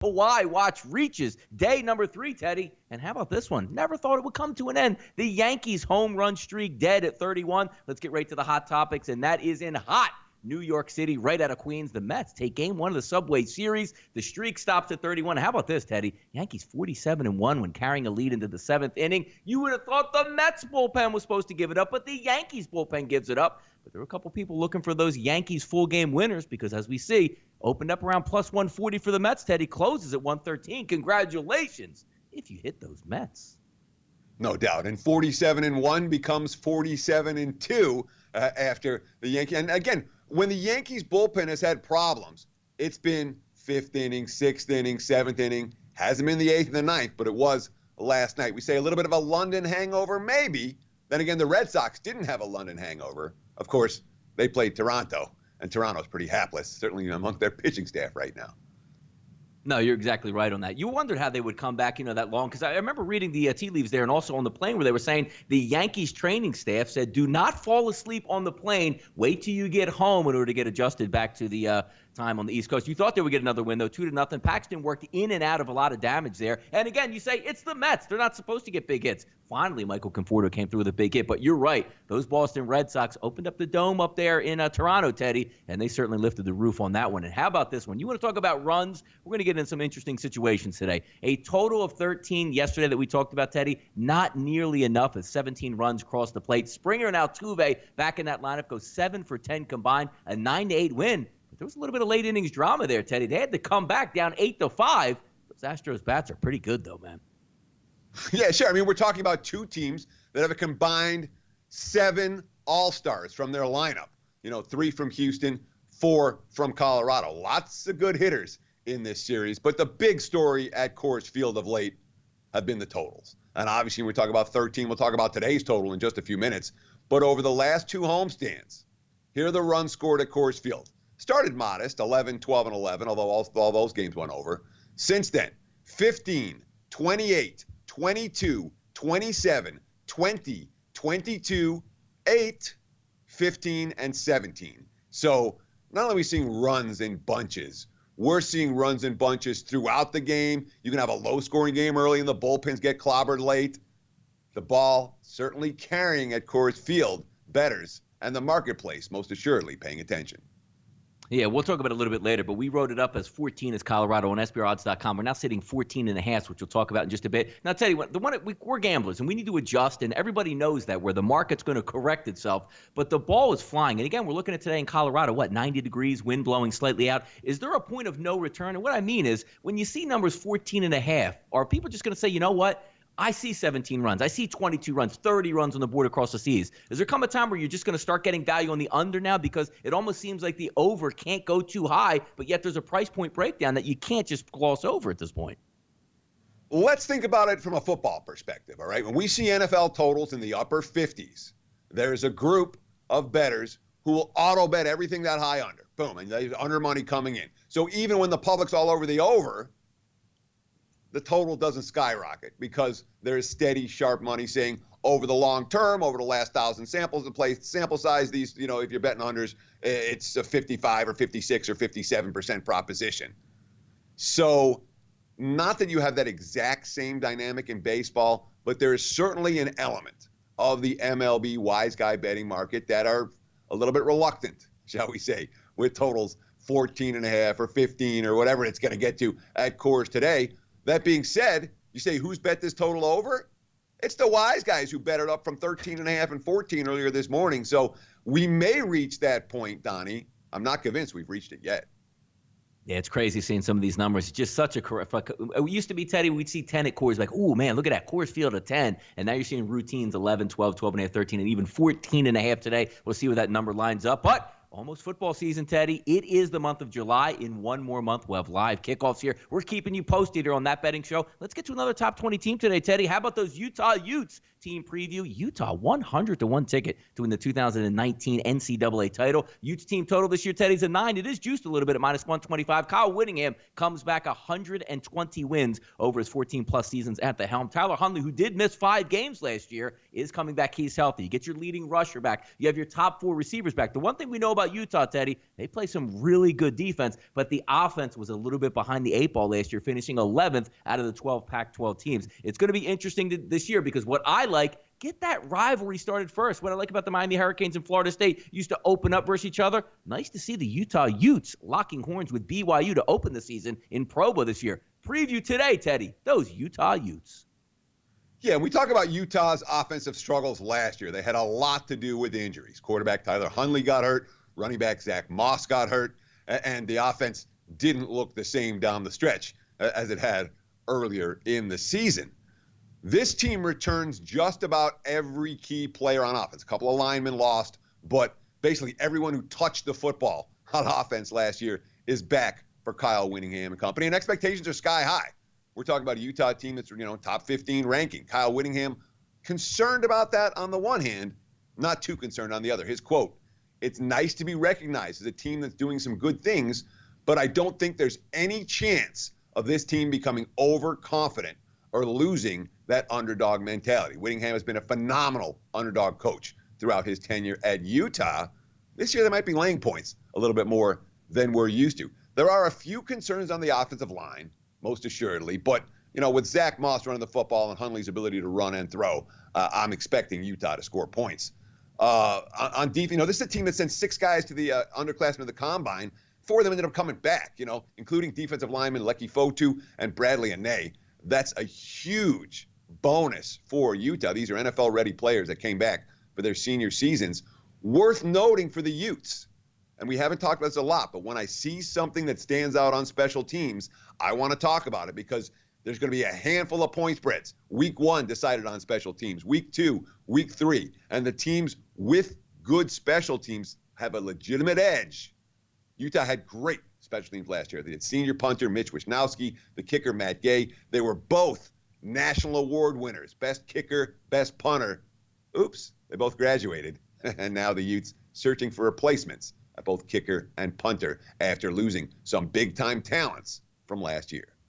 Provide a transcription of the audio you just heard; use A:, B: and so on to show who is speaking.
A: Hawaii watch reaches day number 3, Teddy. And how about this one? Never thought it would come to an end. The Yankees home run streak dead at 31. Let's get right to the hot topics, and that is in hot New York City, right out of Queens. The Mets take game 1 of the Subway Series. The streak stops at 31. How about this, Teddy? Yankees 47-1 when carrying a lead into the 7th inning. You would have thought the Mets bullpen was supposed to give it up, but the Yankees bullpen gives it up. But there were a couple people looking for those Yankees full game winners because, as we see, opened up around plus 140 for the Mets. Teddy closes at 113. Congratulations if you hit those Mets.
B: No doubt. And 47-1 becomes 47-2 after the Yankees. And again, when the Yankees bullpen has had problems, it's been 5th inning, 6th inning, 7th inning. Hasn't been the 8th and the 9th, but it was last night. We say a little bit of a London hangover, maybe. Then again, the Red Sox didn't have a London hangover. Of course, they played Toronto, and Toronto's pretty hapless, certainly among their pitching staff right now.
A: No, you're exactly right on that. You wondered how they would come back, that long, because I remember reading the tea leaves there and also on the plane where they were saying the Yankees training staff said, do not fall asleep on the plane. Wait till you get home in order to get adjusted back to the time on the East Coast. You thought they would get another win, though, 2-0. Paxton worked in and out of a lot of damage there. And again, you say it's the Mets. They're not supposed to get big hits. Finally, Michael Conforto came through with a big hit. But you're right. Those Boston Red Sox opened up the dome up there in Toronto, Teddy, and they certainly lifted the roof on that one. And how about this one? You want to talk about runs? We're going to get in some interesting situations today. A total of 13 yesterday that we talked about, Teddy. Not nearly enough as 17 runs crossed the plate. Springer and Altuve back in that lineup go 7 for 10 combined, a 9-8 win. There was a little bit of late innings drama there, Teddy. They had to come back down 8-5. Those Astros bats are pretty good, though, man.
B: Yeah, sure. I mean, we're talking about two teams that have a combined 7 All-Stars from their lineup. 3 from Houston, 4 from Colorado. Lots of good hitters in this series. But the big story at Coors Field of late have been the totals. And obviously, when we talk about 13, we'll talk about today's total in just a few minutes. But over the last 2 homestands, here are the runs scored at Coors Field. Started modest, 11, 12, and 11, although all those games went over. Since then, 15, 28, 22, 27, 20, 22, 8, 15, and 17. So not only are we seeing runs in bunches, we're seeing runs in bunches throughout the game. You can have a low-scoring game early and the bullpens get clobbered late. The ball certainly carrying at Coors Field, bettors and the marketplace most assuredly paying attention.
A: Yeah, we'll talk about it a little bit later, but we wrote it up as 14 as Colorado on SBRodds.com. We're now sitting 14.5, which we'll talk about in just a bit. Now, I'll tell you what, we're gamblers, and we need to adjust, and everybody knows that, where the market's going to correct itself. But the ball is flying. And again, we're looking at today in Colorado, 90 degrees, wind blowing slightly out. Is there a point of no return? And what I mean is, when you see numbers 14.5, are people just going to say, you know what? I see 17 runs. I see 22 runs, 30 runs on the board across the seas. Does there come a time where you're just going to start getting value on the under now because it almost seems like the over can't go too high, but yet there's a price point breakdown that you can't just gloss over at this point?
B: Let's think about it from a football perspective, all right? When we see NFL totals in the upper 50s, there's a group of bettors who will auto-bet everything that high under. Boom, and there's under money coming in. So even when the public's all over the over, the total doesn't skyrocket because there's steady, sharp money saying over the long term, over the last 1,000 samples in place, sample size, these, if you're betting unders, it's a 55 or 56 or 57% proposition. So not that you have that exact same dynamic in baseball, but there is certainly an element of the MLB wise guy betting market that are a little bit reluctant, shall we say, with totals 14.5 or 15 or whatever it's going to get to at Coors today. That being said, you say, who's bet this total over? It's the wise guys who bet it up from 13.5 and 14 earlier this morning. So we may reach that point, Donnie. I'm not convinced we've reached it yet.
A: Yeah, it's crazy seeing some of these numbers. It's just such a correct. It used to be, Teddy, we'd see 10 at Coors, like, oh, man, look at that, Coors Field at 10. And now you're seeing routines 11, 12, 12.5, 13, and even 14.5 today. We'll see where that number lines up. But almost football season, Teddy. It is the month of July. In one more month, we'll have live kickoffs here. We're keeping you posted here on That Betting Show. Let's get to another top 20 team today, Teddy. How about those Utah Utes Team Preview? Utah, 100-1 ticket to win the 2019 NCAA title. Utes team total this year, Teddy's a 9. It is juiced a little bit at -125. Kyle Whittingham comes back 120 wins over his 14-plus seasons at the helm. Tyler Huntley, who did miss 5 games last year, is coming back. He's healthy. You get your leading rusher back. You have your top 4 receivers back. The one thing we know about about Utah, Teddy. They play some really good defense, but the offense was a little bit behind the 8 ball last year, finishing 11th out of the 12 Pac-12 teams. It's going to be interesting this year because what I like, get that rivalry started first. What I like about the Miami Hurricanes and Florida State used to open up versus each other. Nice to see the Utah Utes locking horns with BYU to open the season in Provo this year. Preview today, Teddy. Those Utah Utes.
B: Yeah, we talk about Utah's offensive struggles last year. They had a lot to do with injuries. Quarterback Tyler Huntley got hurt. Running back Zach Moss got hurt. And the offense didn't look the same down the stretch as it had earlier in the season. This team returns just about every key player on offense. A couple of linemen lost, but basically everyone who touched the football on offense last year is back for Kyle Whittingham and company. And expectations are sky high. We're talking about a Utah team that's, top 15 ranking. Kyle Whittingham, concerned about that on the one hand, not too concerned on the other. His quote, "It's nice to be recognized as a team that's doing some good things, but I don't think there's any chance of this team becoming overconfident or losing that underdog mentality." Whittingham has been a phenomenal underdog coach throughout his tenure at Utah. This year, they might be laying points a little bit more than we're used to. There are a few concerns on the offensive line, most assuredly, but with Zach Moss running the football and Huntley's ability to run and throw, I'm expecting Utah to score points. On defense, this is a team that sent 6 guys to the underclassmen of the combine. 4 of them ended up coming back, including defensive linemen Lecky Fotu and Bradley Ane. That's a huge bonus for Utah. These are NFL-ready players that came back for their senior seasons. Worth noting for the Utes, and we haven't talked about this a lot, but when I see something that stands out on special teams, I want to talk about it because there's going to be a handful of point spreads. Week 1 decided on special teams. Week 2, week 3. And the teams with good special teams have a legitimate edge. Utah had great special teams last year. They had senior punter Mitch Wisnowski, the kicker Matt Gay. They were both national award winners, best kicker, best punter. Oops, they both graduated. And now the Utes searching for replacements at both kicker and punter after losing some big-time talents from last year.